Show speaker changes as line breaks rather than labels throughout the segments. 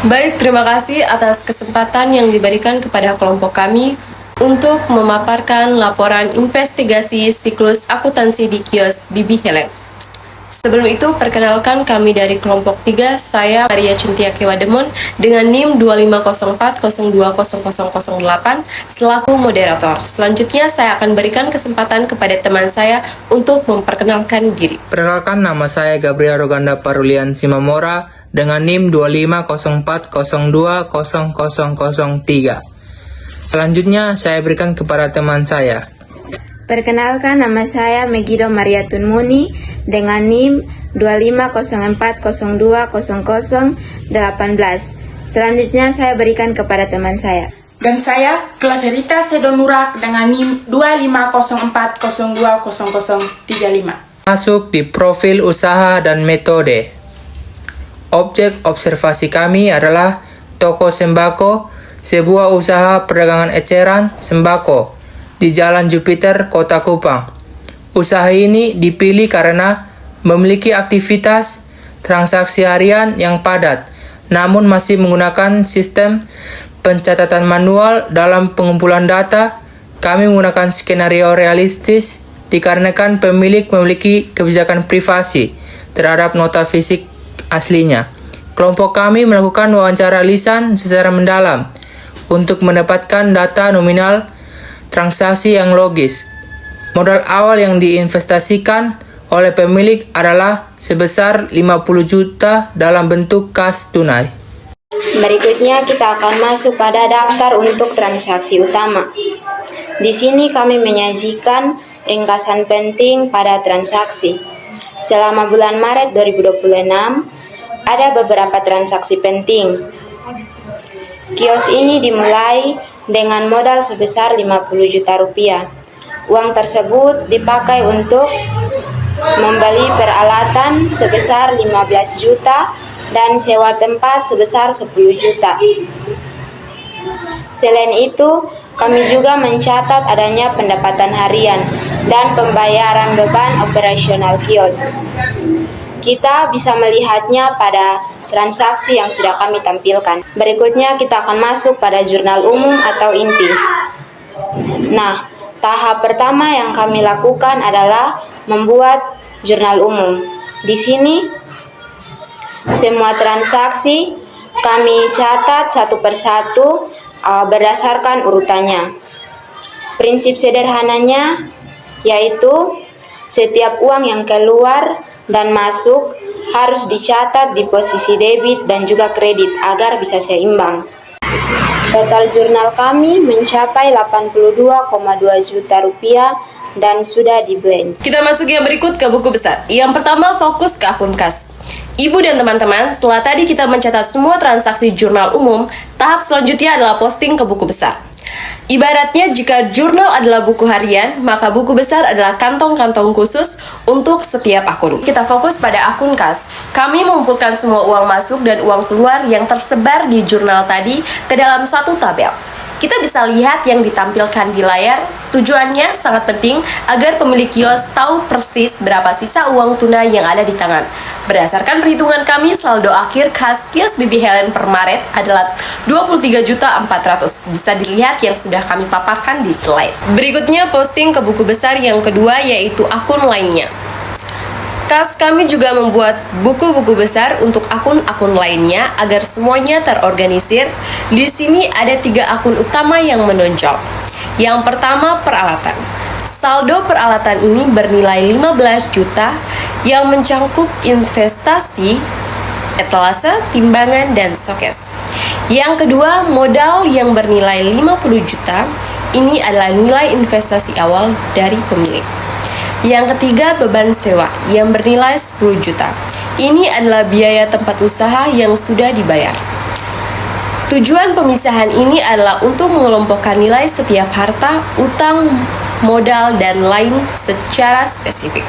Baik, terima kasih atas kesempatan yang diberikan kepada kelompok kami untuk memaparkan laporan investigasi siklus akuntansi di kios Bibi Helen. Sebelum itu, perkenalkan kami dari kelompok 3, saya Maria Cynthia Kewademon dengan NIM 2504020008 selaku moderator. Selanjutnya, saya akan berikan kesempatan kepada teman saya untuk memperkenalkan diri.
Perkenalkan, nama saya Gabriel Roganda Parulian Simamora dengan NIM 2504020003. Selanjutnya, saya berikan kepada teman saya.
Perkenalkan, nama saya Megido Maria Tunmuni dengan NIM 2504020018. Selanjutnya saya berikan kepada teman saya.
Dan saya Claverita Sedonurak dengan NIM 2504020035.
Masuk di profil usaha dan metode. Objek observasi kami adalah toko sembako, sebuah usaha perdagangan eceran sembako di Jalan Jupiter, Kota Kupang. Usaha ini dipilih karena memiliki aktivitas transaksi harian yang padat, namun masih menggunakan sistem pencatatan manual dalam pengumpulan data. Kami menggunakan skenario realistis dikarenakan pemilik memiliki kebijakan privasi terhadap nota fisik aslinya. Kelompok kami melakukan wawancara lisan secara mendalam untuk mendapatkan data nominal transaksi yang logis. Modal awal yang diinvestasikan oleh pemilik adalah sebesar 50 juta dalam bentuk kas tunai.
Berikutnya kita akan masuk pada daftar untuk transaksi utama. Di sini kami menyajikan ringkasan penting pada transaksi. Selama bulan Maret 2026, ada beberapa transaksi penting. Kios ini dimulai dengan modal sebesar 50 juta rupiah. Uang tersebut dipakai untuk membeli peralatan sebesar 15 juta dan sewa tempat sebesar 10 juta. Selain itu, kami juga mencatat adanya pendapatan harian dan pembayaran beban operasional kios. Kita bisa melihatnya pada transaksi yang sudah kami tampilkan. Berikutnya kita akan masuk pada jurnal umum atau inti. Nah, tahap pertama yang kami lakukan adalah membuat jurnal umum. Di sini, semua transaksi kami catat satu persatu berdasarkan urutannya. Prinsip sederhananya yaitu setiap uang yang keluar dan masuk harus dicatat di posisi debit dan juga kredit agar bisa seimbang. Total jurnal kami mencapai 82,2 juta rupiah dan sudah di-blend.
Kita masuk yang berikut ke buku besar. Yang pertama, fokus ke akun kas. Ibu dan teman-teman, setelah tadi kita mencatat semua transaksi jurnal umum, tahap selanjutnya adalah posting ke buku besar. Ibaratnya jika jurnal adalah buku harian, maka buku besar adalah kantong-kantong khusus untuk setiap akun. Kita fokus pada akun kas. Kami mengumpulkan semua uang masuk dan uang keluar yang tersebar di jurnal tadi ke dalam satu tabel. Kita bisa lihat yang ditampilkan di layar. Tujuannya sangat penting agar pemilik kios tahu persis berapa sisa uang tunai yang ada di tangan. Berdasarkan perhitungan kami, saldo akhir kas kios Bibi Helen per Maret adalah 23.400.000. Bisa dilihat yang sudah kami paparkan di slide. Berikutnya posting ke buku besar yang kedua, yaitu akun lainnya. Kas kami juga membuat buku-buku besar untuk akun-akun lainnya agar semuanya terorganisir. Di sini ada 3 akun utama yang menonjol. Yang pertama, peralatan. Saldo peralatan ini bernilai 15 juta yang mencangkup investasi, etalase, timbangan, dan showcase. Yang kedua, modal yang bernilai 50 juta. Ini adalah nilai investasi awal dari pemilik. Yang ketiga, beban sewa yang bernilai 10 juta. Ini adalah biaya tempat usaha yang sudah dibayar. Tujuan pemisahan ini adalah untuk mengelompokkan nilai setiap harta, utang, modal, dan lain secara spesifik.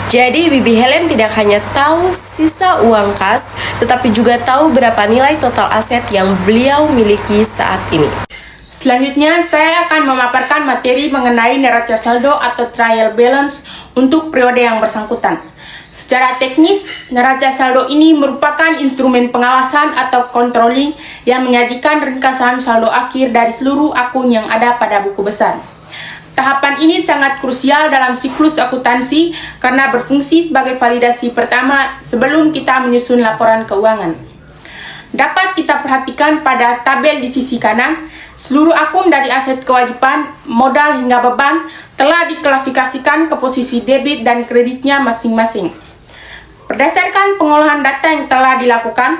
Jadi Bibi Helen tidak hanya tahu sisa uang kas, tetapi juga tahu berapa nilai total aset yang beliau miliki saat ini.
Selanjutnya, saya akan memaparkan materi mengenai neraca saldo atau trial balance untuk periode yang bersangkutan. Secara teknis, neraca saldo ini merupakan instrumen pengawasan atau controlling yang menyajikan ringkasan saldo akhir dari seluruh akun yang ada pada buku besar. Tahapan ini sangat krusial dalam siklus akuntansi karena berfungsi sebagai validasi pertama sebelum kita menyusun laporan keuangan. Dapat kita perhatikan pada tabel di sisi kanan, seluruh akun dari aset kewajiban, modal hingga beban telah diklasifikasikan ke posisi debit dan kreditnya masing-masing. Berdasarkan pengolahan data yang telah dilakukan,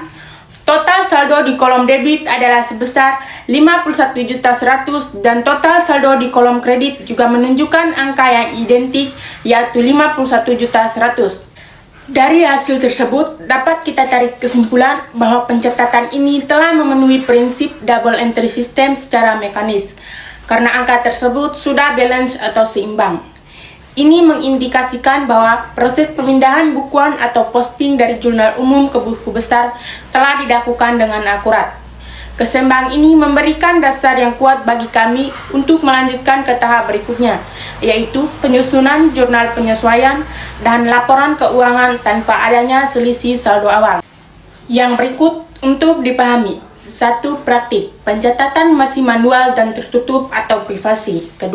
total saldo di kolom debit adalah sebesar 51.100.000 dan total saldo di kolom kredit juga menunjukkan angka yang identik yaitu 51.100.000. Dari hasil tersebut dapat kita tarik kesimpulan bahwa pencatatan ini telah memenuhi prinsip double entry system secara mekanis karena angka tersebut sudah balance atau seimbang. Ini mengindikasikan bahwa proses pemindahan bukuan atau posting dari jurnal umum ke buku besar telah dilakukan dengan akurat. Keseimbangan ini memberikan dasar yang kuat bagi kami untuk melanjutkan ke tahap berikutnya, yaitu penyusunan jurnal penyesuaian dan laporan keuangan tanpa adanya selisih saldo awal. Yang berikut untuk dipahami. 1. Praktik. Pencatatan masih manual dan tertutup atau privasi. 2.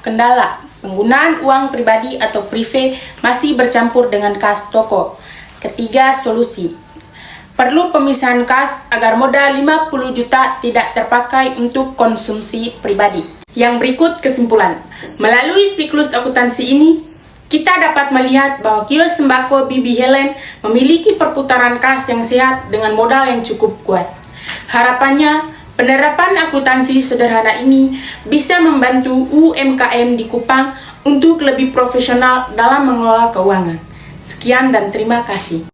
Kendala. Penggunaan uang pribadi atau prive masih bercampur dengan kas toko. 3. Solusi. Perlu pemisahan kas agar modal 50 juta tidak terpakai untuk konsumsi pribadi. Yang berikut kesimpulan. Melalui siklus akuntansi ini, kita dapat melihat bahwa kios sembako Bibi Helen memiliki perputaran kas yang sehat dengan modal yang cukup kuat. Harapannya, penerapan akuntansi sederhana ini bisa membantu UMKM di Kupang untuk lebih profesional dalam mengelola keuangan. Sekian dan terima kasih.